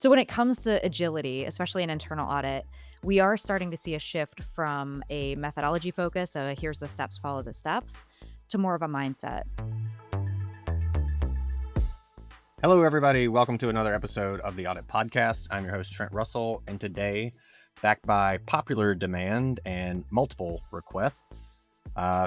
So when it comes to agility, especially in internal audit, we are starting to see a shift from a methodology focus, so here's the steps, follow the steps, to more of a mindset. Hello, everybody. Welcome to another episode of the Audit Podcast. I'm your host, Trent Russell, and today, backed by popular demand and multiple requests,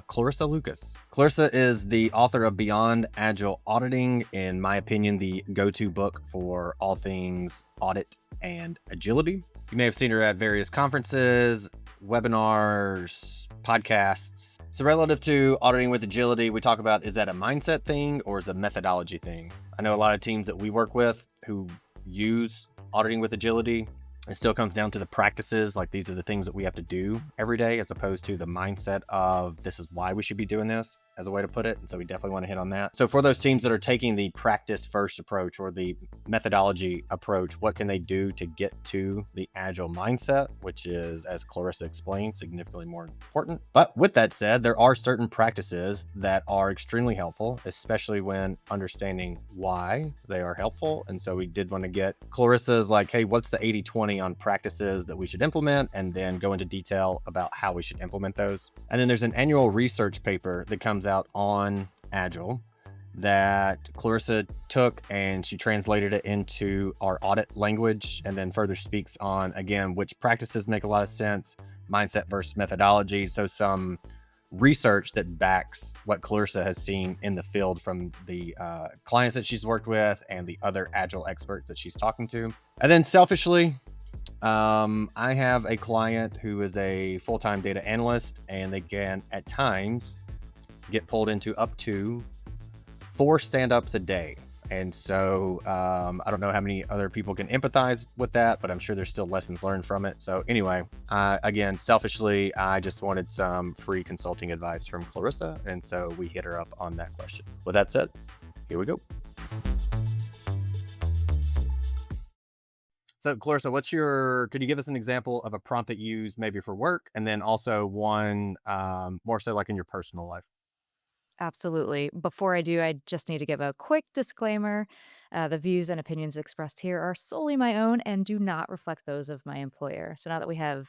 Clarissa Lucas. Clarissa is the author of Beyond Agile Auditing, in my opinion, the go-to book for all things audit and agility. You may have seen her at various conferences, webinars, podcasts. So relative to auditing with agility, we talk about, is that a mindset thing or is it a methodology thing? I know a lot of teams that we work with who use auditing with agility. It still comes down to the practices, like these are the things that we have to do every day, as opposed to the mindset of this is why we should be doing this, as a way to put it. And so we definitely want to hit on that. So for those teams that are taking the practice first approach or the methodology approach, what can they do to get to the agile mindset, which is, as Clarissa explained, significantly more important. But with that said, there are certain practices that are extremely helpful, especially when understanding why they are helpful. And so we did want to get Clarissa's like, hey, what's the 80-20 on practices that we should implement, and then go into detail about how we should implement those. And then there's an annual research paper that comes out on Agile that Clarissa took and she translated it into our audit language, and then further speaks on, again, which practices make a lot of sense, mindset versus methodology. So some research that backs what Clarissa has seen in the field from the clients that she's worked with and the other Agile experts that she's talking to. And then selfishly, I have a client who is a full-time data analyst, and they can at times get pulled into up to 4 stand-ups a day. And so I don't know how many other people can empathize with that, but I'm sure there's still lessons learned from it. So anyway, again, selfishly, I just wanted some free consulting advice from Clarissa. And so we hit her up on that question. With that said, here we go. So Clarissa, could you give us an example of a prompt that you use maybe for work, and then also one more so like in your personal life? Absolutely. Before I do, I just need to give a quick disclaimer. The views and opinions expressed here are solely my own and do not reflect those of my employer. So now that we have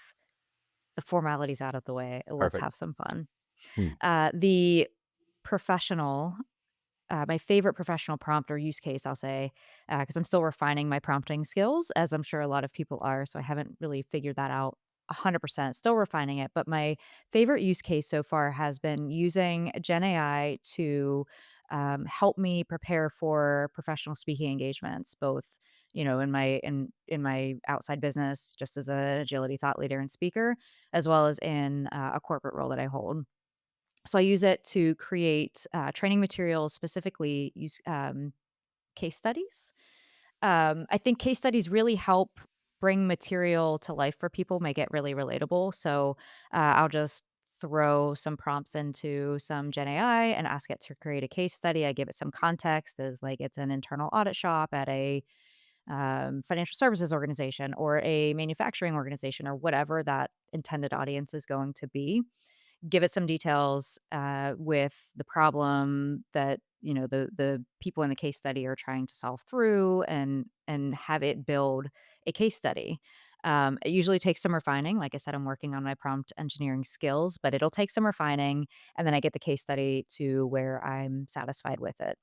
the formalities out of the way, let's Perfect. have some fun. Hmm. The professional My favorite professional prompt or use case, I'll say, because I'm still refining my prompting skills, as I'm sure a lot of people are. So I haven't really figured that out 100%, still refining it. But my favorite use case so far has been using Gen AI to help me prepare for professional speaking engagements, both in my outside business, just as an agility thought leader and speaker, as well as in a corporate role that I hold. So I use it to create training materials, specifically use case studies. I think case studies really help bring material to life for people, make it really relatable. So I'll just throw some prompts into some Gen AI and ask it to create a case study. I give it some context, as like it's an internal audit shop at a financial services organization or a manufacturing organization or whatever that intended audience is going to be. Give it some details with the problem that the people in the case study are trying to solve through, and have it build a case study. It usually takes some refining. Like I said, I'm working on my prompt engineering skills, but it'll take some refining, and then I get the case study to where I'm satisfied with it.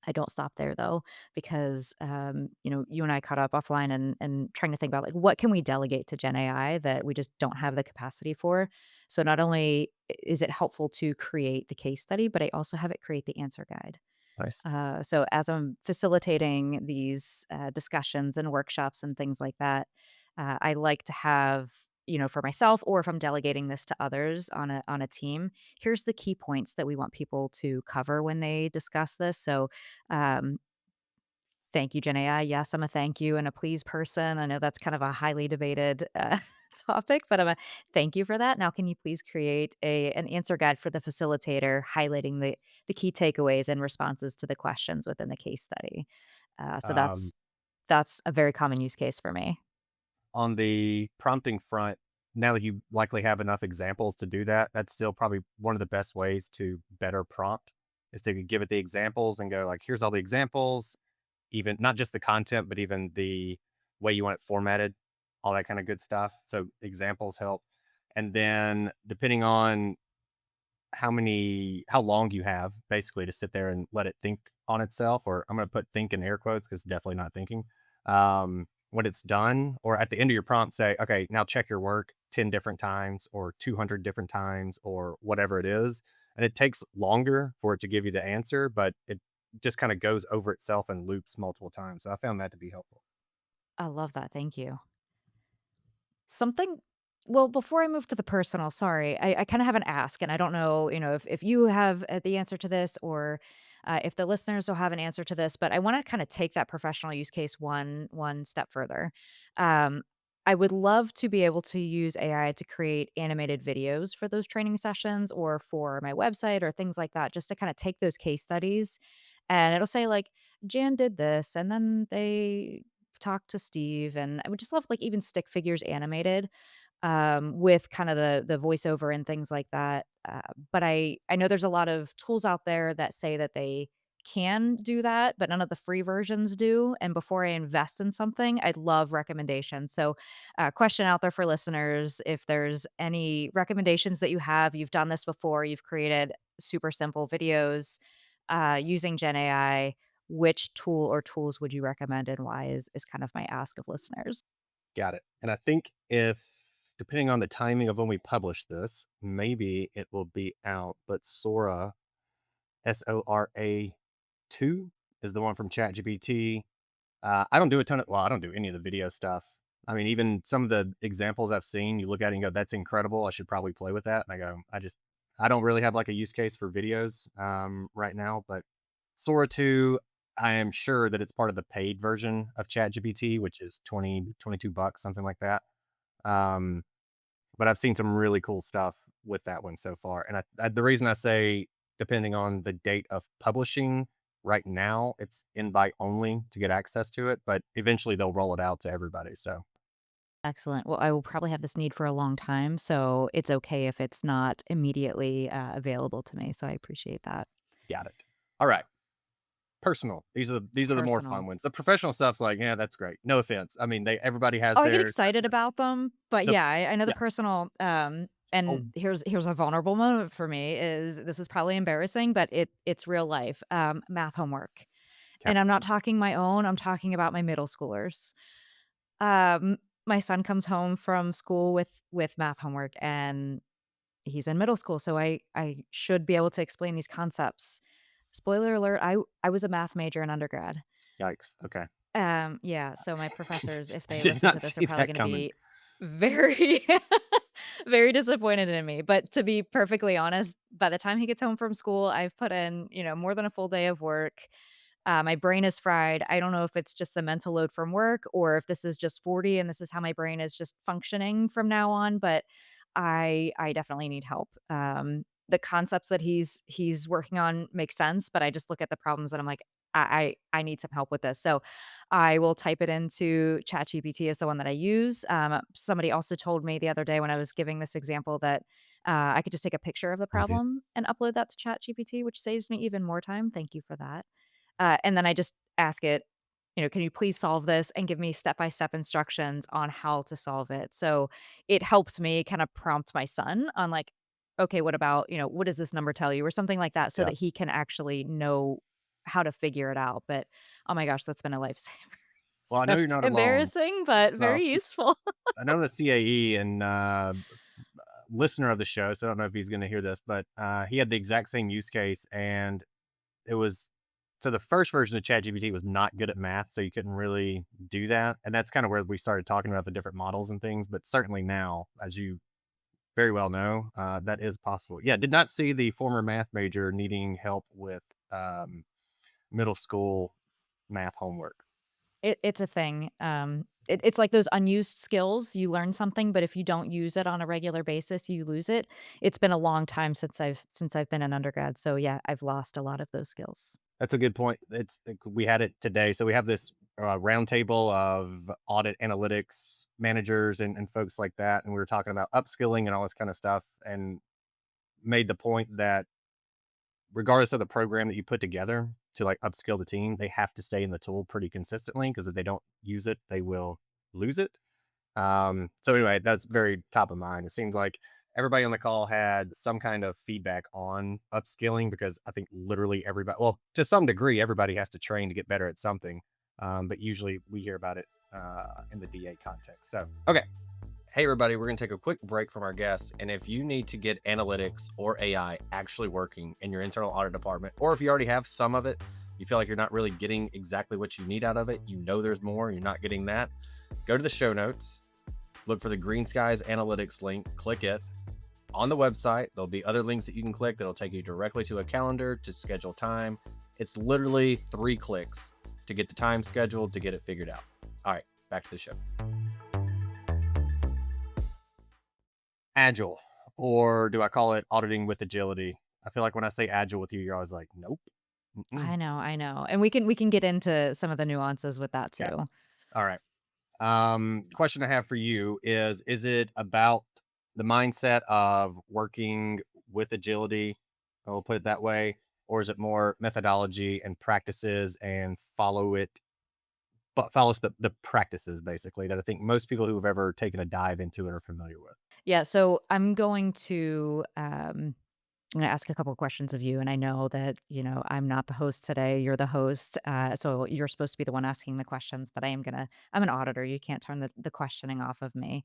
I don't stop there though, because you and I caught up offline and trying to think about, like, what can we delegate to Gen AI that we just don't have the capacity for. So not only is it helpful to create the case study, but I also have it create the answer guide. Nice. So as I'm facilitating these discussions and workshops and things like that, I like to have, for myself, or if I'm delegating this to others on a team, here's the key points that we want people to cover when they discuss this. So, um, thank you, Gen AI. Yes, I'm a thank you and a please person. I know that's kind of a highly debated topic, but I'm a thank you for that. Now, can you please create an answer guide for the facilitator, highlighting the key takeaways and responses to the questions within the case study? So Um, that's a very common use case for me. on the prompting front, now that you likely have enough examples to do that, that's still probably one of the best ways to better prompt, is to give it the examples and go like, here's all the examples, even not just the content, but even the way you want it formatted, all that kind of good stuff. So examples help. And then depending on how long you have basically to sit there and let it think on itself, or I'm going to put think in air quotes because it's definitely not thinking. When it's done, or at the end of your prompt, say, okay, now check your work 10 different times or 200 different times or whatever it is. And it takes longer for it to give you the answer, but it just kind of goes over itself and loops multiple times. So I found that to be helpful. I love that, thank you. Something well, before I move to the personal, sorry, I kinda have an ask, and I don't know, if you have, the answer to this or, if the listeners will have an answer to this, but I wanna kinda take that professional use case one step further. Um, I would love to be able to use AI to create animated videos for those training sessions or for my website or things like that, just to kinda take those case studies, and it'll say, like, "Jan did this, and then they talked to Steve," and I would just love, like, even stick figures animated, with kind of the voiceover and things like that. But I know there's a lot of tools out there that say that they can do that, but none of the free versions do. And before I invest in something, I'd love recommendations. So, question out there for listeners: if there's any recommendations that you have, you've done this before, you've created super simple videos using Gen AI. Which tool or tools would you recommend and why is kind of my ask of listeners. Got it. And I think if, depending on the timing of when we publish this, maybe it will be out, but Sora, Sora 2 is the one from ChatGPT. I don't do a ton of, well, I don't do any of the video stuff. I mean, even some of the examples I've seen, you look at it and go, that's incredible. I should probably play with that. And I go, I don't really have like a use case for videos right now, but Sora 2, I am sure that it's part of the paid version of ChatGPT, which is 22 bucks, something like that. Um, but I've seen some really cool stuff with that one so far. And the reason I say, depending on the date of publishing, right now it's invite only to get access to it, but eventually they'll roll it out to everybody. So Excellent. Well, I will probably have this need for a long time, so it's okay if it's not immediately, available to me, so I appreciate that. got it. All right. Personal. These are the more fun Personal. ones. The professional stuff's like, yeah, that's great. No offense. I mean, everybody has Oh, I get theirs. That's excited great. about them, but The yeah, I know the Yeah. personal, Oh, and here's a vulnerable moment for me is this is probably embarrassing, but it's real life, math homework, okay. and I'm not talking my own, I'm talking about my middle schoolers. Um, my son comes home from school with math homework, and he's in middle school, so I should be able to explain these concepts. Spoiler alert, I was a math major in undergrad. Yikes. Okay. Yeah, so my professors, if they Did listen not to this, are see probably that gonna coming. be very very disappointed in me, but to be perfectly honest, by the time he gets home from school, I've put in, more than a full day of work. My brain is fried. I don't know if it's just the mental load from work or if this is just 40 and this is how my brain is just functioning from now on, but I definitely need help. The concepts that he's working on make sense, but I just look at the problems and I'm like, I need some help with this. So I will type it into ChatGPT is the one that I use. Somebody also told me the other day when I was giving this example that I could just take a picture of the Oh, yeah. problem and upload that to ChatGPT, which saves me even more time. Thank you for that. And then I just ask it, "Can you please solve this?" and give me step-by-step instructions on how to solve it. So, it helps me kinda prompt my son on, like, "Okay, what about, what does this number tell you?" or something like that so Yeah. that he can actually know how to figure it out, but, oh my gosh, that's been a lifesaver. Well, I know So, you're not alone. embarrassing, but Well, very useful. I know the CAE and listener of the show, so I don't know if he's going to hear this, but he had the exact same use case, and it was so the first version of ChatGPT was not good at math, so you couldn't really do that, and that's kind of where we started talking about the different models and things. But certainly now, as you very well know, that is possible. Yeah, did not see the former math major needing help with um, middle school math homework. It's a thing. It's like those unused skills. You learn something, but if you don't use it on a regular basis, you lose it. It's been a long time since I've been an undergrad, so yeah, I've lost a lot of those skills. That's a good point. We had it today. So we have this roundtable of audit analytics managers and folks like that, and we were talking about upskilling and all this kind of stuff, and made the point that regardless of the program that you put together to like upskill the team, they have to stay in the tool pretty consistently because if they don't use it, they will lose it. So anyway, that's very top of mind. It seemed like everybody on the call had some kind of feedback on upskilling because I think literally everybody, well, to some degree, everybody has to train to get better at something. But usually we hear about it in the DA context. So, okay. Hey, everybody, we're going to take a quick break from our guests. And if you need to get analytics or AI actually working in your internal audit department, or if you already have some of it, you feel like you're not really getting exactly what you need out of it, you know there's more, you're not getting that, go to the show notes, look for the Green Skies Analytics link, click it. On the website, there'll be other links that you can click that'll take you directly to a calendar to schedule time. It's literally 3 clicks to get the time scheduled, to get it figured out. All right, back to the show. Agile, or do I call it auditing with agility? I feel like when I say agile with you, you're always like, nope. Mm-mm. I know, and we can get into some of the nuances with that Okay. too. All right. Question I have for you is it about the mindset of working with agility? I'll put it that way. Or is it more methodology and practices and follows the practices basically that I think most people who have ever taken a dive into it are familiar with? Yeah, so I'm gonna ask a couple of questions of you, and I know that, I'm not the host today, you're the host, so you're supposed to be the one asking the questions, but I'm an auditor, you can't turn the questioning off of me.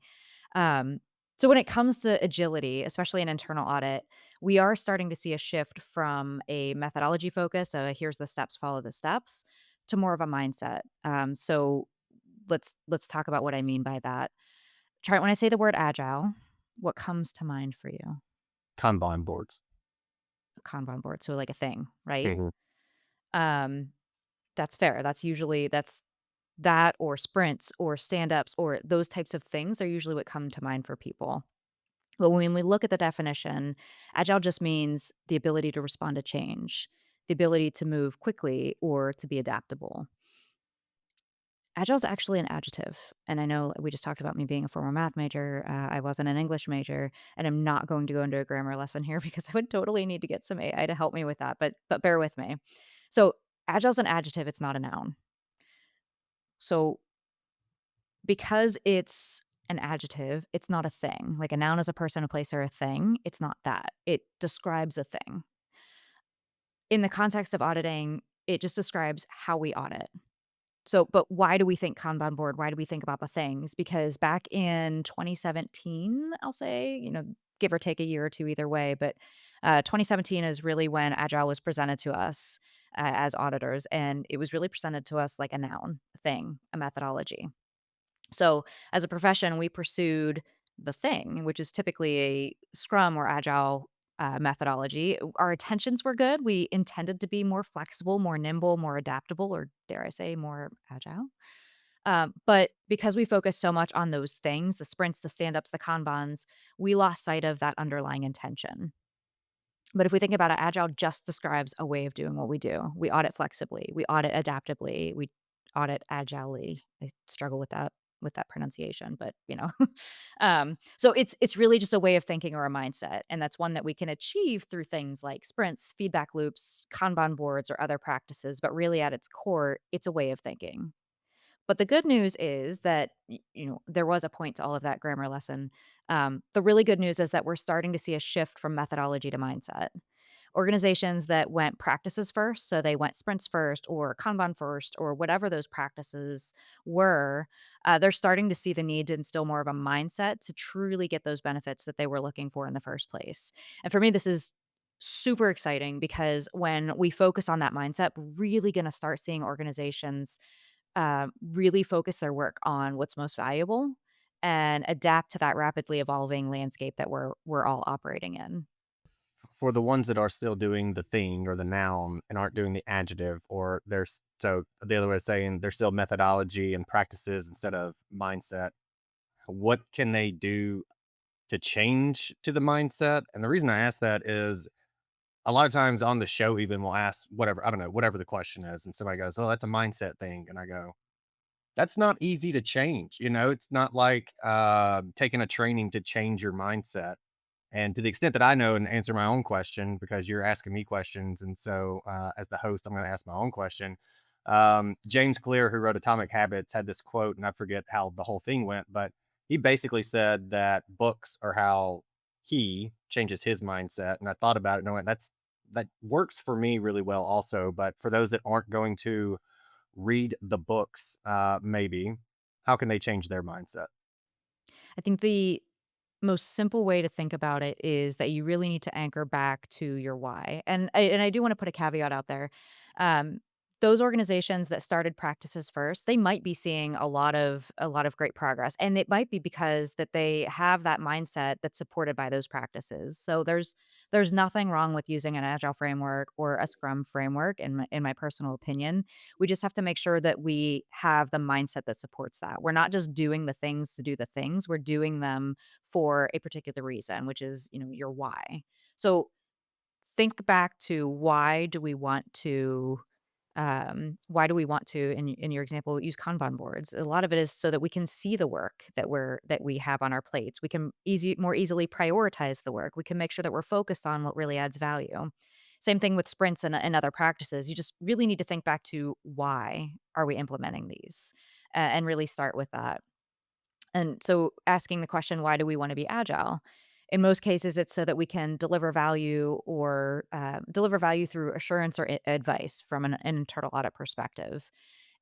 Um, so when it comes to agility, especially in internal audit, we are starting to see a shift from a methodology focus, here's the steps, follow the steps, to more of a mindset. So let's talk about what I mean by that. Try when I say the word agile, what comes to mind for you? Kanban boards. A Kanban board, so like a thing, right? Mhm. Um, that's fair. That's that or sprints or stand-ups or those types of things are usually what come to mind for people. But when we look at the definition, agile just means the ability to respond to change, the ability to move quickly or to be adaptable. Agile is actually an adjective. And I know we just talked about me being a former math major. I wasn't an English major, and I'm not going to go into a grammar lesson here because I would totally need to get some AI to help me with that. But bear with me. So agile is an adjective. It's not a noun. So because it's an adjective, it's not a thing. Like a noun is a person, a place, or a thing. It's not that. It describes a thing. In the context of auditing, it just describes how we audit. So, but why do we think Kanban board? Why do we think about the things? Because back in 2017, I'll say, give or take a year or two either way, but 2017 is really when Agile was presented to us as auditors. And it was really presented to us like a noun, a thing, a methodology. So, as a profession, we pursued the thing, which is typically a Scrum or Agile methodology. Our intentions were good. We intended to be more flexible, more nimble, more adaptable, or dare I say, more agile. But because we focused so much on those things, the sprints, the stand ups, the Kanbans, we lost sight of that underlying intention. But if we think about it, agile just describes a way of doing what we do. We audit flexibly, we audit adaptably, we audit agilely. I struggle with that pronunciation, but so it's really just a way of thinking or a mindset, and that's one that we can achieve through things like sprints, feedback loops, Kanban boards, or other practices. But really, at its core, it's a way of thinking. But the good news is that, there was a point to all of that grammar lesson. The really good news is that we're starting to see a shift from methodology to mindset. Organizations that went practices first, so they went sprints first or Kanban first or whatever those practices were, they're starting to see the need to instill more of a mindset to truly get those benefits that they were looking for in the first place. And for me, this is super exciting because when we focus on that mindset, we're really going to start seeing organizations really focus their work on what's most valuable and adapt to that rapidly evolving landscape that we're all operating in. For the ones that are still doing the thing or the noun and aren't doing the adjective, or there's so the other way of saying there's still methodology and practices instead of mindset, what can they do to change to the mindset? And the reason I ask that is a lot of times on the show, even we'll ask whatever, I don't know, whatever the question is. And somebody goes, oh, that's a mindset thing. And I go, that's not easy to change. It's not like taking a training to change your mindset. And to the extent that I know and answer my own question, because you're asking me questions. And so as the host, I'm going to ask my own question. James Clear, who wrote Atomic Habits, had this quote, and I forget how the whole thing went, but he basically said that books are how he changes his mindset. And I thought about it and I went, that works for me really well also. But for those that aren't going to read the books, maybe, how can they change their mindset? I think the most simple way to think about it is that you really need to anchor back to your why. And I do want to put a caveat out there. Um, those organizations that started practices first, they might be seeing a lot of great progress, and it might be because that they have that mindset that's supported by those practices. So there's nothing wrong with using an agile framework or a scrum framework in my personal opinion. We just have to make sure that we have the mindset that supports that. We're not just doing the things to do the things, we're doing them for a particular reason, which is, your why. So think back to why do we want to in your example use Kanban boards. A lot of it is so that we can see the work that we have on our plates. We can more easily prioritize the work. We can make sure that we're focused on what really adds value. Same thing with sprints and other practices. You just really need to think back to why are we implementing these, and really start with that. And so asking the question, why do we want to be agile? In most cases, it's so that we can deliver value or deliver value through assurance or advice from an internal audit perspective.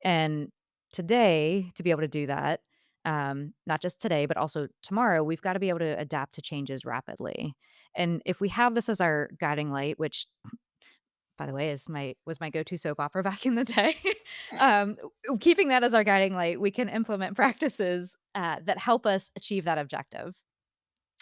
And today, to be able to do that, not just today, but also tomorrow, we've got to be able to adapt to changes rapidly. And if we have this as our guiding light, which by the way, was my go-to soap opera back in the day. Um, Keeping that as our guiding light, we can implement practices, that help us achieve that objective.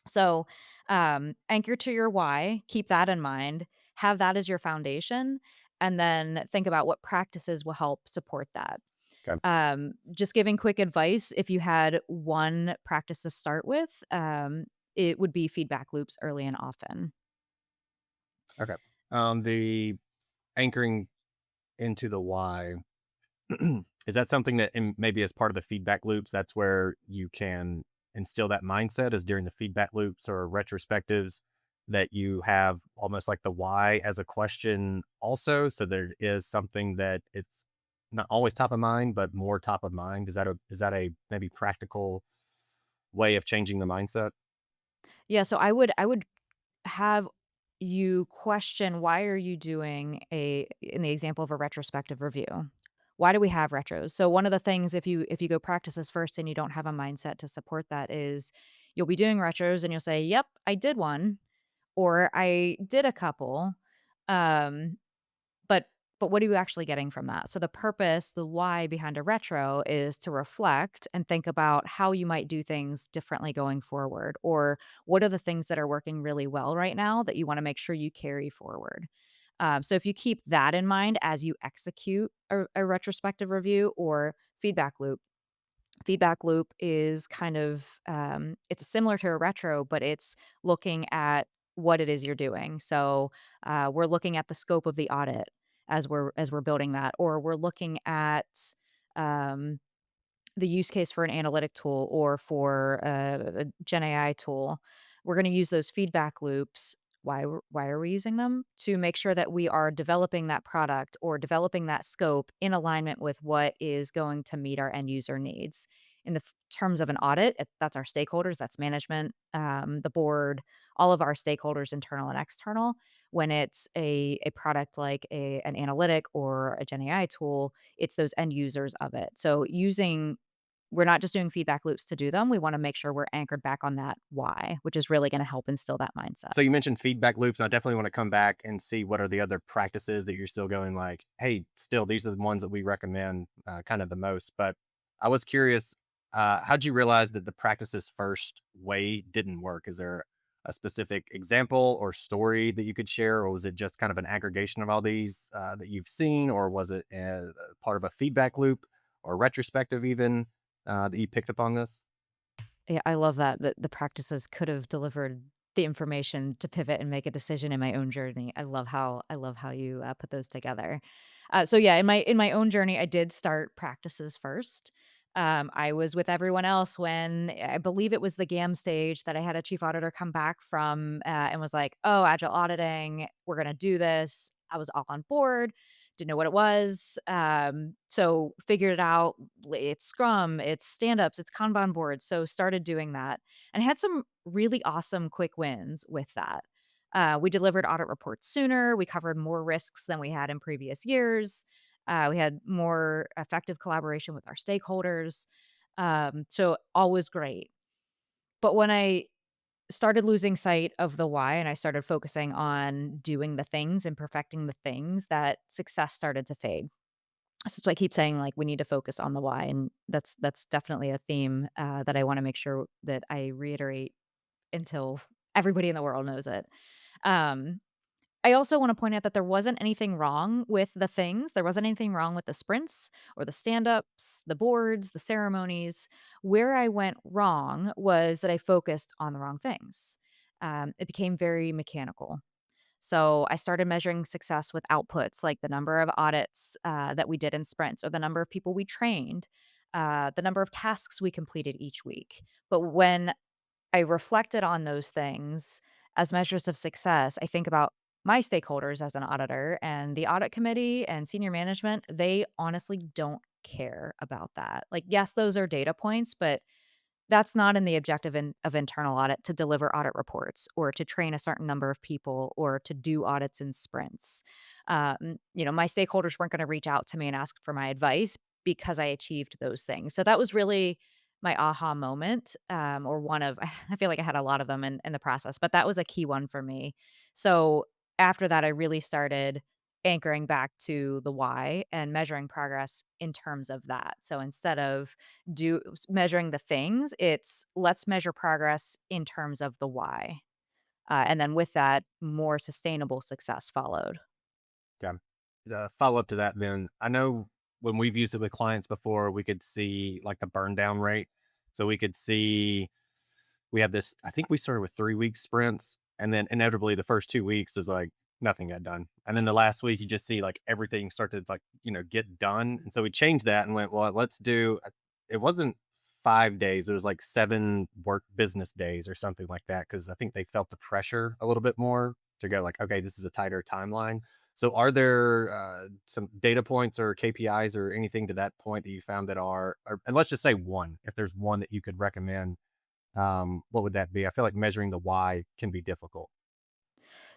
So, anchor to your why, keep that in mind, have that as your foundation, and then think about what practices will help support that. Okay. Just giving quick advice, if you had one practice to start with, it would be feedback loops early and often. Okay. The anchoring into the why. Is that something that maybe as part of the feedback loops, that's where you can instill that mindset is during the feedback loops or retrospectives that you have almost like the why as a question also. So there is something that it's not always top of mind, but more top of mind. Is that a maybe practical way of changing the mindset? Yeah, so I would have you question, why are you doing a in the example of a retrospective review? Why do we have retros? So one of the things, if you go practices first and you don't have a mindset to support that, is you'll be doing retros and you'll say, "Yep, I did one," or "I did a couple." Um but what are you actually getting from that? So the purpose, the why behind a retro is to reflect and think about how you might do things differently going forward, or what are the things that are working really well right now that you wanna make sure you carry forward. So if you keep that in mind as you execute a retrospective review or feedback loop is kind of, it's similar to a retro, but it's looking at what it is you're doing. So, we're looking at the scope of the audit as we're building that, or we're looking at, um, the use case for an analytic tool or for a Gen AI tool. We're gonna use those feedback loops. Why are we using them? To make sure that we are developing that product or developing that scope in alignment with what is going to meet our end user needs. In the terms of an audit, that's our stakeholders, that's management, the board, all of our stakeholders, internal and external. When it's a product like an analytic or a Gen AI tool, it's those end users of it. So we're not just doing feedback loops to do them. We wanna make sure we're anchored back on that why, which is really gonna help instill that mindset. So you mentioned feedback loops, and I definitely want to come back and see what are the other practices that you're still going like, hey, still these are the ones that we recommend kind of the most. But I was curious, how'd you realize that the practices first way didn't work? Is there a specific example or story that you could share, or was it just kind of an aggregation of all these that you've seen, or was it part of a feedback loop or retrospective even that you picked up on this? Yeah, I love that the practices could have delivered the information to pivot and make a decision in my own journey. I love how you, put those together. So yeah, in my own journey, I did start practices first. I was with everyone else when I believe it was the GAM stage that I had a chief auditor come back from, and was like, "Oh, agile auditing, we're gonna do this." I was all on board. didn't know what it was. So figured it out. It's Scrum, it's stand-ups, it's Kanban boards. So started doing that and had some really awesome quick wins with that. We delivered audit reports sooner. We covered more risks than we had in previous years. We had more effective collaboration with our stakeholders. So all was great. But when I started losing sight of the why and I started focusing on doing the things and perfecting the things, that success started to fade. So I keep saying, like, we need to focus on the why, and that's definitely a theme, that I wanna make sure that I reiterate until everybody in the world knows it. Um, I also wanna point out that there wasn't anything wrong with the things. There wasn't anything wrong with the sprints or the stand-ups, the boards, the ceremonies. Where I went wrong was that I focused on the wrong things. It became very mechanical. So I started measuring success with outputs like the number of audits that we did in sprints or the number of people we trained, the number of tasks we completed each week. But when I reflected on those things as measures of success, I think about my stakeholders as an auditor and the audit committee and senior management, they honestly don't care about that. Like, yes, those are data points, but that's not in the objective of internal audit to deliver audit reports or to train a certain number of people or to do audits in sprints. My stakeholders weren't going to reach out to me and ask for my advice because I achieved those things. So that was really my aha moment, or one of, I feel like I had a lot of them in the process, but that was a key one for me. So after that, I really started anchoring back to the why and measuring progress in terms of that. So instead of measuring the things, it's let's measure progress in terms of the why. And then with that, more sustainable success followed. Okay. The follow up to that, then I know when we've used it with clients before, we could see like the burn down rate. So we could see we have this, I think we started with 3 week sprints. And then inevitably the first 2 weeks is like nothing got done. And then the last week, you just see like everything start to like, get done. And so we changed that and went, well, let's do, it wasn't 5 days, it was like 7 work business days or something like that. Cause I think they felt the pressure a little bit more to go like, okay, this is a tighter timeline. So are there some data points or KPIs or anything to that point that you found that and let's just say one, if there's one that you could recommend, what would that be? I feel like measuring the why can be difficult.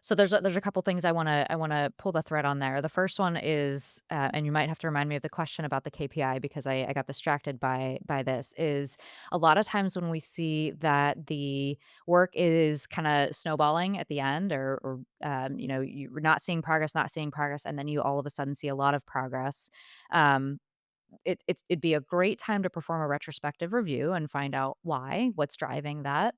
So there's a couple things I wanna pull the thread on there. The first one is, and you might have to remind me of the question about the KPI because I got distracted by this, is a lot of times when we see that the work is kinda snowballing at the end or you're not seeing progress, and then you all of a sudden see a lot of progress. Um, it'd be a great time to perform a retrospective review and find out why, what's driving that,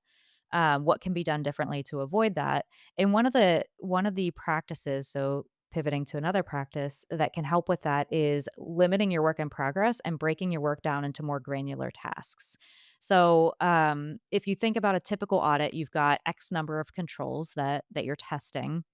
what can be done differently to avoid that. And one of the practices, so pivoting to another practice that can help with that is limiting your work in progress and breaking your work down into more granular tasks. So, if you think about a typical audit, you've got X number of controls that you're testing,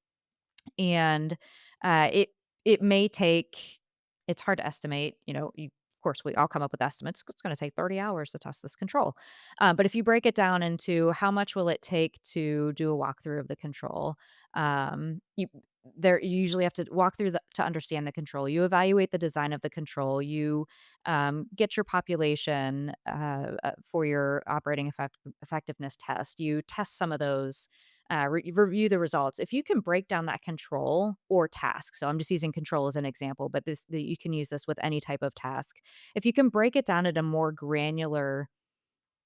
and it may take. It's hard to estimate. Of course, we all come up with estimates. It's going to take 30 hours to test this control. But if you break it down into how much will it take to do a walkthrough of the control, you you usually have to walk through to understand the control. You evaluate the design of the control. You get your population for your operating effectiveness test. You test some of those, review the results. If you can break down that control or task, so I'm just using control as an example, but you can use this with any type of task. If you can break it down into more granular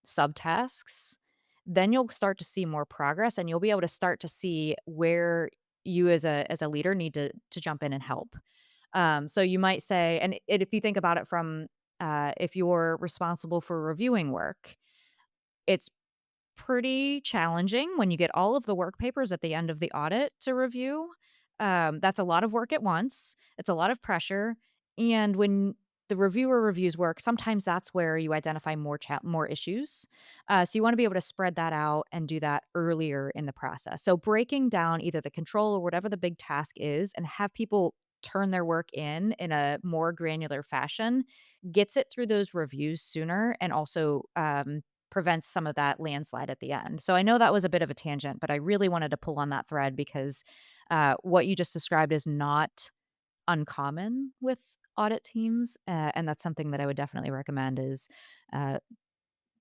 subtasks, then you'll start to see more progress and you'll be able to start to see where you as a leader need to jump in and help. So you might say, and if you think about it from, if you're responsible for reviewing work, it's pretty challenging when you get all of the work papers at the end of the audit to review. That's a lot of work at once. It's a lot of pressure. And when the reviewer reviews work, sometimes that's where you identify more issues. So you want to be able to spread that out and do that earlier in the process. So breaking down either the control or whatever the big task is, and have people turn their work in a more granular fashion, gets it through those reviews sooner, and also prevents some of that landslide at the end. So I know that was a bit of a tangent, but I really wanted to pull on that thread because what you just described is not uncommon with audit teams, and that's something that I would definitely recommend is, uh,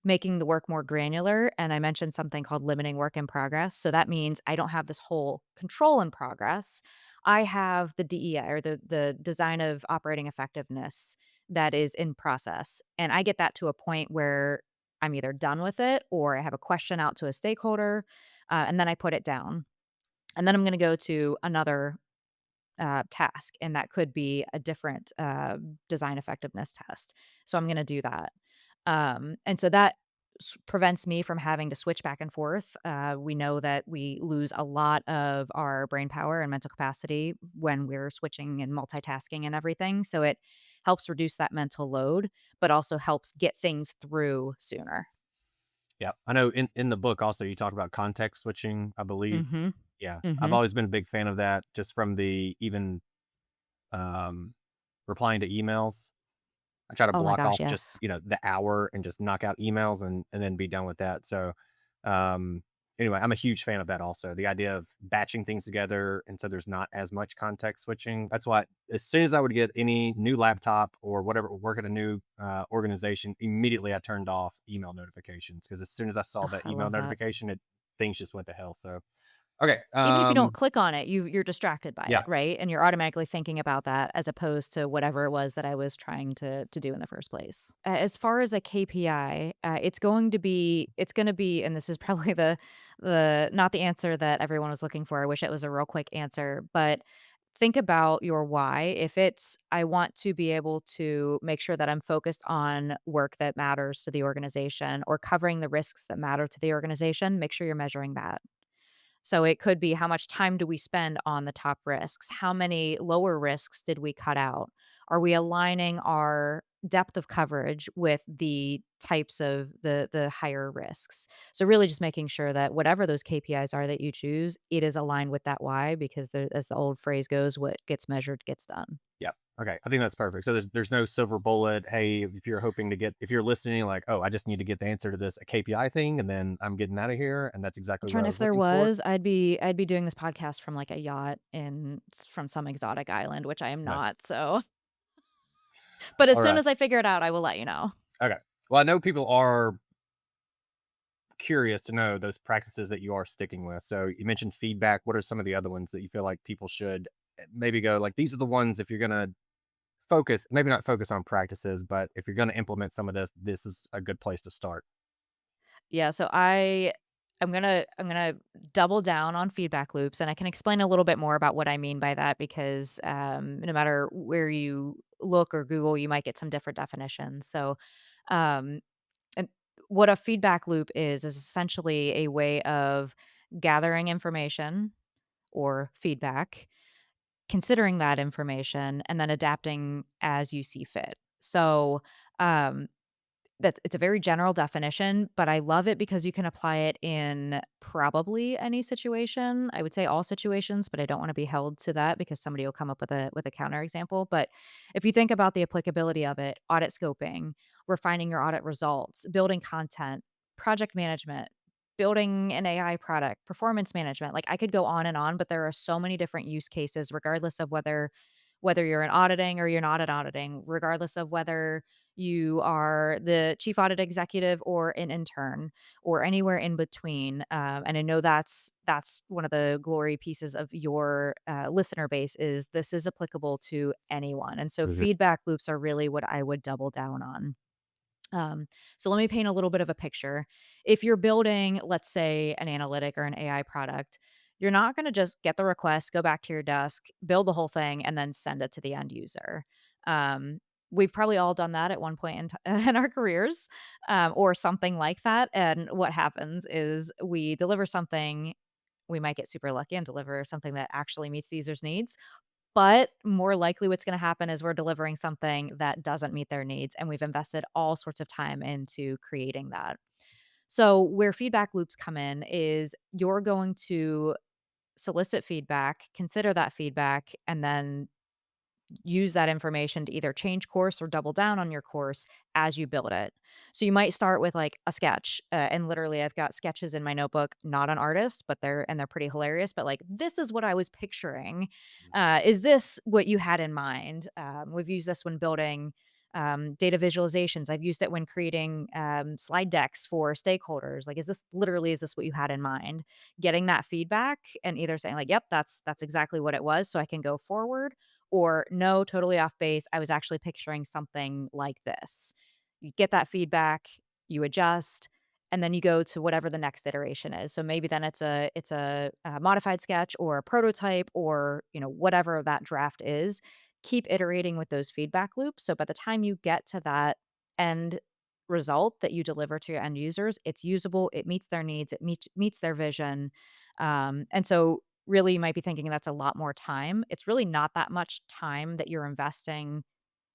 making the work more granular, and I mentioned something called limiting work in progress, so that means I don't have this whole control in progress. I have the DEI or the design of operating effectiveness that is in process, and I get that to a point where I'm either done with it or I have a question out to a stakeholder, and then I put it down, and then I'm gonna go to another task, and that could be a different design effectiveness test. So I'm going to do that. And so that prevents me from having to switch back and forth. We know that we lose a lot of our brain power and mental capacity when we're switching and multitasking and everything. So it helps reduce that mental load, but also helps get things through sooner. Yeah. I know in the book also you talk about context switching, I believe. Mm-hmm. Yeah. I've Mm-hmm. always been a big fan of that just from the even um replying to emails. I try to Oh my block gosh, off just, yes. the hour and just knock out emails and then be done with that. So, um, anyway, I'm a huge fan of that also. The idea of batching things together and so there's not as much context switching. That's why as soon as I would get any new laptop or whatever, work at a new organization, immediately I turned off email notifications because as soon as I saw Ugh, that I email love that. notification, things just went to hell. So, okay. Even if you don't click on it, you're distracted by it, Yeah. right? And you're automatically thinking about that as opposed to whatever it was that I was trying to do in the first place. As far as a KPI, it's gonna be and this is probably the not the answer that everyone was looking for. I wish it was a real quick answer, but think about your why. If it's, "I want to be able to make sure that I'm focused on work that matters to the organization or covering the risks that matter to the organization," make sure you're measuring that. So it could be how much time do we spend on the top risks? How many lower risks did we cut out? Are we aligning our depth of coverage with the types of the higher risks? So really just making sure that whatever those KPIs are that you choose, it is aligned with that why because there, as the old phrase goes, what gets measured gets done. Yeah. Okay. I think that's perfect. So there's no silver bullet. Hey, if you're listening, like, oh, I just need to get the answer to this a KPI thing, and then I'm getting out of here, and that's I'm exactly what trying I if was there looking for. was, I'd be doing this podcast from like a yacht from some exotic island, which I am Nice. not. So but as All soon right. as I figure it out, I will let you know. Okay. Well, I know people are curious to know those practices that you are sticking with. So you mentioned feedback. What are some of the other ones that you feel like people should maybe go like these are the ones if you're gonna focus, maybe not focus on practices, but if you're gonna implement some of this is a good place to start. Yeah, so I'm gonna double down on feedback loops, and I can explain a little bit more about what I mean by that because no matter where you look or Google, you might get some different definitions. So, um, and what a feedback loop is essentially a way of gathering information or feedback, considering that information, and then adapting as you see fit. So, um, it's a very general definition, but I love it because you can apply it in probably any situation. I would say all situations, but I don't wanna be held to that because somebody will come up with a counter example, but if you think about the applicability of it, audit scoping, refining your audit results, building content, project management, building an AI product, performance management, like, I could go on and on, but there are so many different use cases regardless of whether you're in auditing or you're not in auditing, regardless of whether you are the chief audit executive or an intern or anywhere in between. And I know that's one of the glory pieces of your listener base is this is applicable to anyone. And so Mhm. feedback loops are really what I would double down on. So let me paint a little bit of a picture. If you're building, let's say, an analytic or an AI product, you're not going to just get the request, go back to your desk, build the whole thing, and then send it to the end user. Um, we've probably all done that at one point in our careers, or something like that. And what happens is we deliver something. We might get super lucky and deliver something that actually meets the user's needs, but more likely what's gonna happen is we're delivering something that doesn't meet their needs, and we've invested all sorts of time into creating that. So, where feedback loops come in is you're going to solicit feedback, consider that feedback, and then use that information to either change course or double down on your course as you build it. So you might start with like a sketch, and literally I've got sketches in my notebook, not an artist, but they're pretty hilarious. But like, this is what I was picturing. Is this what you had in mind? We've used this when building data visualizations. I've used it when creating slide decks for stakeholders. Like, is this what you had in mind? Getting that feedback and either saying like, "Yep, that's exactly what it was," so I can go forward, or "No, totally off base. I was actually picturing something like this." You get that feedback, you adjust, and then you go to whatever the next iteration is. So maybe then it's a modified sketch or a prototype or, whatever that draft is. Keep iterating with those feedback loops, so by the time you get to that end result that you deliver to your end users, it's usable, it meets their needs, it meets their vision, and so really you might be thinking that's a lot more time. It's really not that much time that you're investing,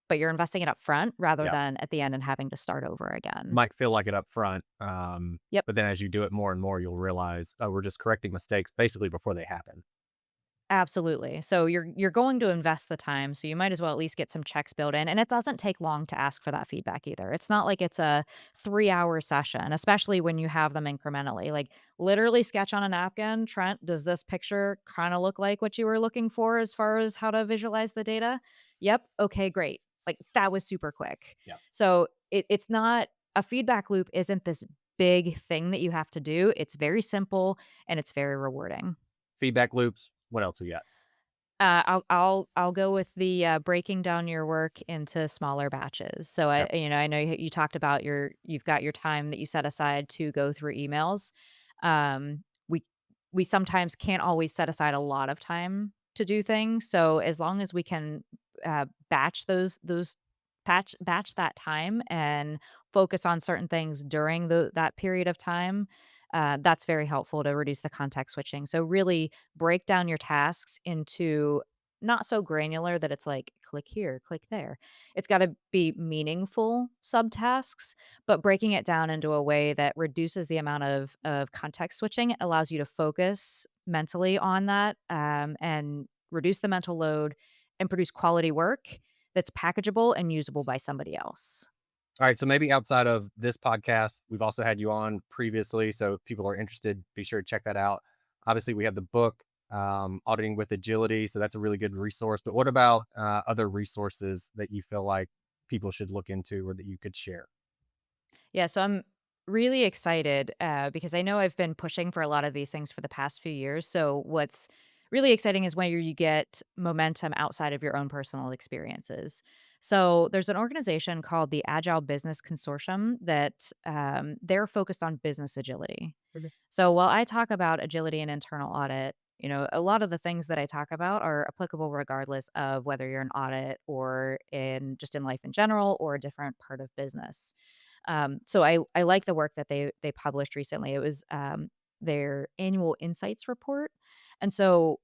but you're investing it up front rather Yeah. than at the end and having to start over again. Might feel like it up front. Yep. But then as you do it more and more, you'll realize, oh, we're just correcting mistakes basically before they happen. Absolutely. So you're going to invest the time, so you might as well at least get some checks built in, and it doesn't take long to ask for that feedback either. It's not like it's a 3-hour session, especially when you have them incrementally. Like, literally sketch on a napkin, "Trent, does this picture kinda look like what you were looking for as far as how to visualize the data?" "Yep." "Okay, great." Like, that was super quick. Yeah. So it's not a feedback loop isn't this big thing that you have to do. It's very simple, and it's very rewarding. Feedback loops. What else we got? I'll go with the, breaking down your work into smaller batches. So Okay. I know you talked about you've got your time that you set aside to go through emails. We sometimes can't always set aside a lot of time to do things. So as long as we can, batch those batch that time and focus on certain things during that period of time, that's very helpful to reduce the context switching. So really break down your tasks into not so granular that it's like click here, click there. It's got to be meaningful subtasks, but breaking it down into a way that reduces the amount of context switching allows you to focus mentally on that, and reduce the mental load and produce quality work that's packageable and usable by somebody else. All right. So maybe outside of this podcast, we've also had you on previously. So if people are interested, be sure to check that out. Obviously, we have the book, Auditing with Agility. So that's a really good resource. But what about other resources that you feel like people should look into or that you could share? Yeah, so I'm really excited because I know I've been pushing for a lot of these things for the past few years. So what's really exciting is when you get momentum outside of your own personal experiences. So there's an organization called the Agile Business Consortium that they're focused on business agility. Okay. So while I talk about agility and internal audit, a lot of the things that I talk about are applicable regardless of whether you're an audit or in life in general or a different part of business. So I like the work that they published recently. It was their annual insights report, and so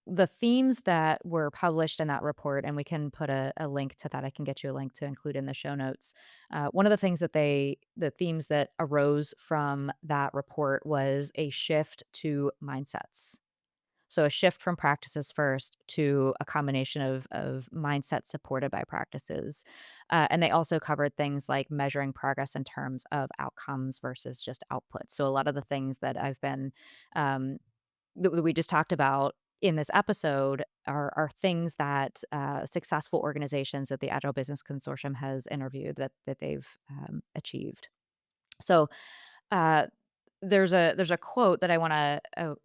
the themes that were published in that report, and we can put a link to that. I can get you a link to include in the show notes. One of the things the themes that arose from that report was a shift to mindsets. So a shift from practices first to a combination of mindset supported by practices. And they also covered things like measuring progress in terms of outcomes versus just output. So a lot of the things that I've been um, that we just talked about in this episode are things that successful organizations that the Agile Business Consortium has interviewed that they've achieved. So uh, there's a quote that I want to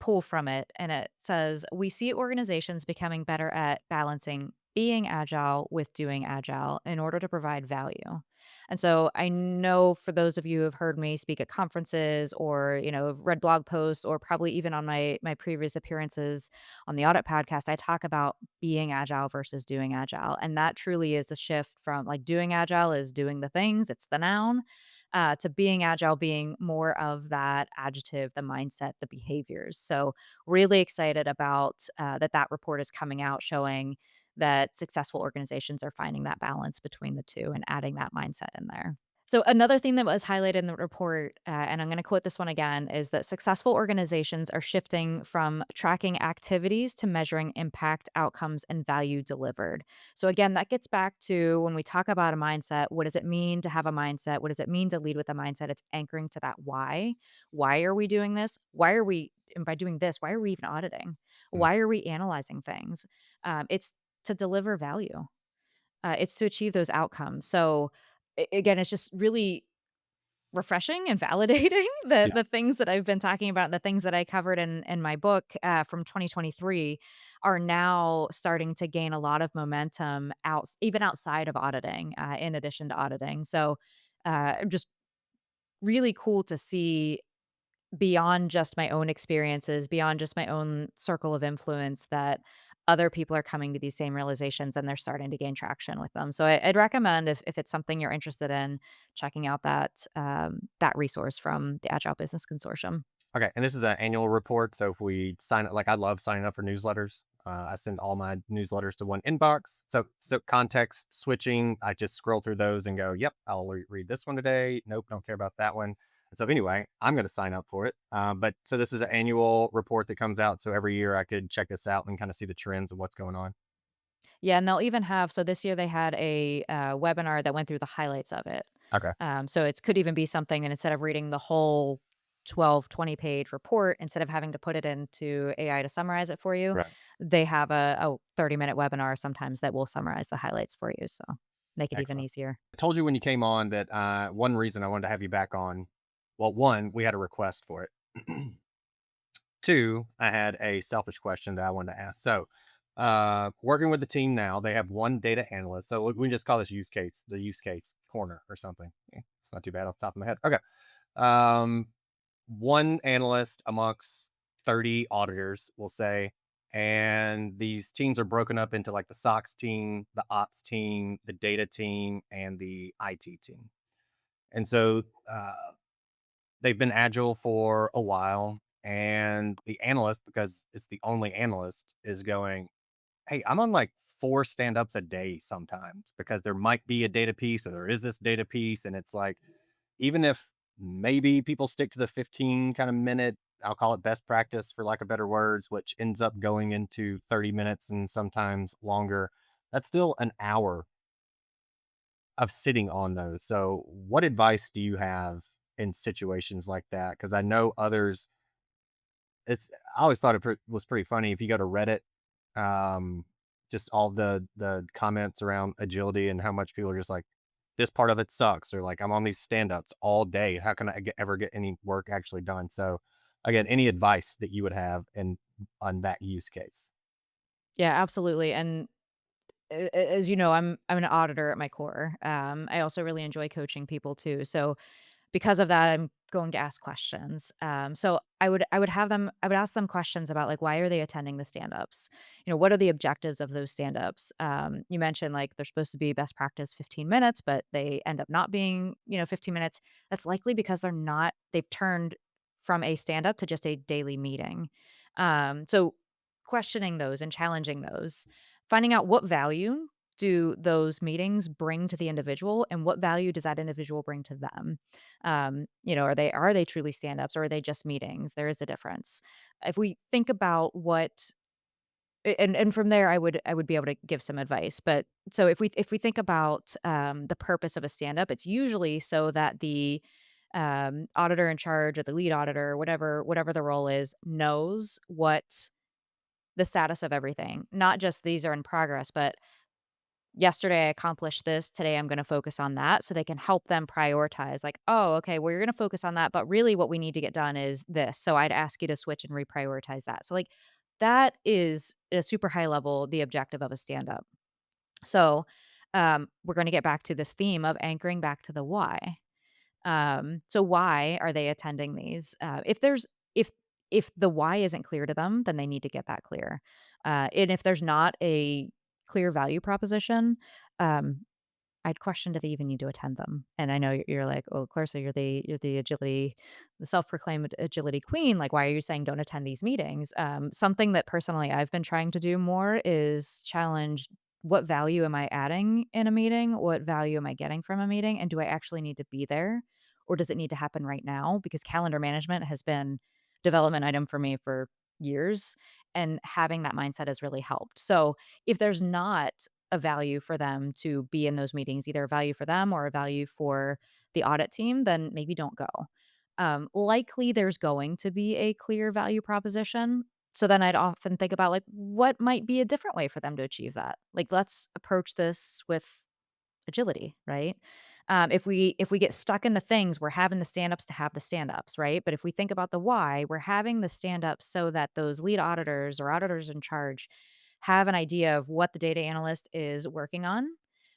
pull from it, and it says, "We see organizations becoming better at balancing being agile with doing agile in order to provide value." And so I know for those of you who have heard me speak at conferences or, have read blog posts or probably even on my previous appearances on the Audit Podcast, I talk about being agile versus doing agile. And that truly is a shift from like doing agile is doing the things, it's the noun, to being agile being more of that adjective, the mindset, the behaviors. So, really excited about that report is coming out showing that successful organizations are finding that balance between the two and adding that mindset in there. So another thing that was highlighted in the report, and I'm going to quote this one again, is that successful organizations are shifting from tracking activities to measuring impact, outcomes, and value delivered. So again, that gets back to when we talk about a mindset, what does it mean to have a mindset? What does it mean to lead with a mindset? It's anchoring to that why. Why are we doing this? Why are we, and by doing this, why are we even auditing? Mm, Why are we analyzing things? It's to deliver value. It's to achieve those outcomes. So again, it's just really refreshing and validating yeah. the things that I've been talking about and the things that I covered in my book from 2023 are now starting to gain a lot of momentum even outside of auditing, in addition to auditing. So just really cool to see beyond just my own experiences, beyond just my own circle of influence, that other people are coming to these same realizations and they're starting to gain traction with them. So I'd recommend if it's something you're interested in, checking out that resource from the Agile Business Consortium. Okay, and this is an annual report. So if we sign up, like I love signing up for newsletters. I send all my newsletters to one inbox. So context switching, I just scroll through those and go, "Yep, I'll read this one today. Nope, don't care about that one." And so anyway, I'm going to sign up for it. But so this is an annual report that comes out. So every year I could check this out and kind of see the trends of what's going on. Yeah, and they'll even have, so this year they had a webinar that went through the highlights of it. Okay, So it could even be something, and instead of reading the whole 12, 20-page report, instead of having to put it into AI to summarize it for you, right, they have a 30-minute webinar sometimes that will summarize the highlights for you, so make it even excellent. easier. I told you when you came on that one reason I wanted to have you back on. Well, one, we had a request for it. Two, I had a selfish question that I wanted to ask. So, working with the team now, they have one data analyst. So we can just call this the use case corner or something. It's not too bad off the top of my head. Okay. Um, one analyst amongst 30 auditors, we'll say. And these teams are broken up into like the SOX team, the ops team, the data team, and the IT team. And so they've been agile for a while, and the analyst, because it's the only analyst, is going, "Hey, I'm on like 4 stand-ups a day sometimes because there might be a data piece or there is this data piece," and it's like, even if maybe people stick to the 15 kind of minute, I'll call it best practice for lack of better words, which ends up going into 30 minutes and sometimes longer, that's still an hour of sitting on those. So, what advice do you have in situations like that? Because I know others. It's I always thought was pretty funny if you go to Reddit, just all the comments around agility and how much people are just like, this part of it sucks, or like I'm on these stand ups all day. How can ever get any work actually done? So, again, any advice that you would have in on that use case? Yeah, absolutely, and as you know, I'm an auditor at my core. I also really enjoy coaching people too, so because of that, I'm going to ask questions. So I would ask them questions about, like, why are they attending the stand-ups? What are the objectives of those stand-ups? You mentioned, like, they're supposed to be best practice 15 minutes, but they end up not being, 15 minutes. That's likely because they've turned from a stand-up to just a daily meeting. So questioning those and challenging those, finding out what value do those meetings bring to the individual and what value does that individual bring to them. Are they truly stand-ups or are they just meetings? There is a difference. If we think about what and from there I would be able to give some advice. But so if we think about the purpose of a stand-up, it's usually so that the auditor in charge or the lead auditor, whatever the role is, knows what the status of everything. Not just these are in progress, but yesterday I accomplished this, today I'm gonna focus on that, so they can help them prioritize, like, "Oh, okay, well, you're gonna focus on that, but really what we need to get done is this, so I'd ask you to switch and reprioritize that." So, like, that is, at a super high level, the objective of a stand-up. So, we're gonna get back to this theme of anchoring back to the why. So why are they attending these? If the why isn't clear to them, then they need to get that clear. And if there's not a clear value proposition, um, I'd question, do they even need to attend them? And I know you're like, oh, Clarissa, you're the agility, the self-proclaimed agility queen. Like, why are you saying don't attend these meetings? Something that personally I've been trying to do more is challenge what value am I adding in a meeting? What value am I getting from a meeting? And do I actually need to be there? Or does it need to happen right now? Because calendar management has been development item for me for years, and having that mindset has really helped. So if there's not a value for them to be in those meetings, either a value for them or a value for the audit team, then maybe don't go. Likely there's going to be a clear value proposition. So then I'd often think about like what might be a different way for them to achieve that. Like let's approach this with agility, right? If we get stuck in the things, we're having the stand-ups to have the stand-ups, right? But if we think about the why, we're having the stand-ups so that those lead auditors or auditors in charge have an idea of what the data analyst is working on,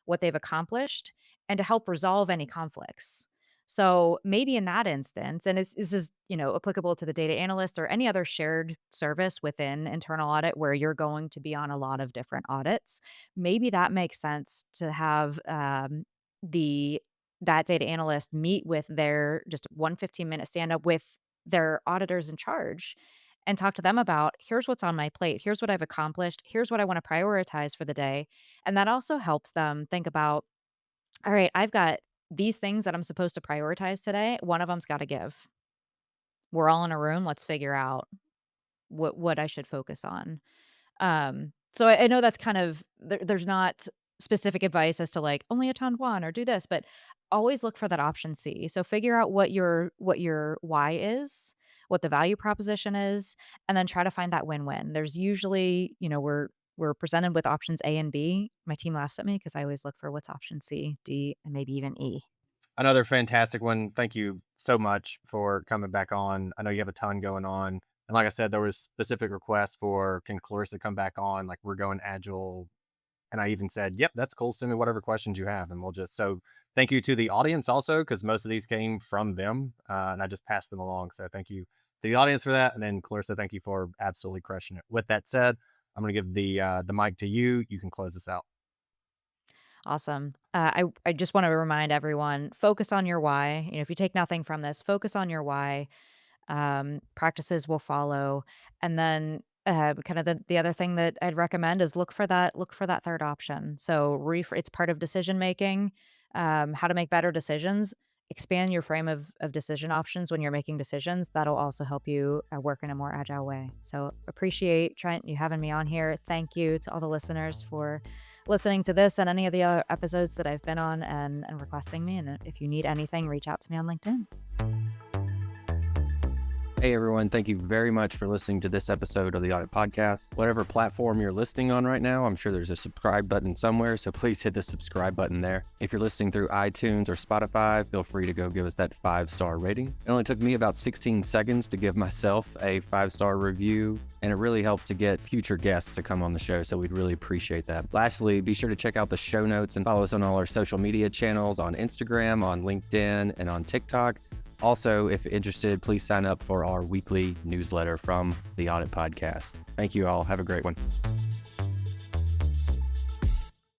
what they've accomplished, and to help resolve any conflicts. So maybe in that instance, and this is applicable to the data analyst or any other shared service within internal audit where you're going to be on a lot of different audits, maybe that makes sense to have the that data analyst meet with their just one 15-minute stand up with their auditors in charge and talk to them about here's what's on my plate, here's what I've accomplished, here's what I want to prioritize for the day. And that also helps them think about, all right, I've got these things that I'm supposed to prioritize today. One of them's got to give. We're all in a room. Let's figure out what I should focus on. So I know that's kind of there's not specific advice as to like only attend one or do this, but always look for that option C. So figure out what your why is, what the value proposition is, and then try to find that win-win. There's usually, we're presented with options A and B. My team laughs at me because I always look for what's option C, D, and maybe even E. Another fantastic one. Thank you so much for coming back on. I know you have a ton going on. And like I said, there was specific requests for, can Clarissa come back on? Like, we're going agile. And I even said, yep, that's cool. Send me whatever questions you have. And we'll just, so thank you to the audience also, because most of these came from them. And I just passed them along. So thank you to the audience for that. And then Clarissa, thank you for absolutely crushing it. With that said, I'm going to give the mic to you. You can close this out. Awesome. I just want to remind everyone, focus on your why. If you take nothing from this, focus on your why. Practices will follow. And then kind of the other thing that I'd recommend is look for that third option. So it's part of decision making, how to make better decisions. Expand your frame of decision options when you're making decisions. That'll also help you work in a more agile way. So appreciate, Trent, you having me on here. Thank you to all the listeners for listening to this and any of the other episodes that I've been on and requesting me. And if you need anything, reach out to me on LinkedIn. Hey everyone, thank you very much for listening to this episode of the Audit Podcast. Whatever platform you're listening on right now, I'm sure there's a subscribe button somewhere, so please hit the subscribe button there. If you're listening through iTunes or Spotify, feel free to go give us that 5-star rating. It only took me about 16 seconds to give myself a 5-star review, and it really helps to get future guests to come on the show, so we'd really appreciate that. Lastly, be sure to check out the show notes and follow us on all our social media channels on Instagram, on LinkedIn, and on TikTok. Also, if interested, please sign up for our weekly newsletter from the Audit Podcast. Thank you all. Have a great one.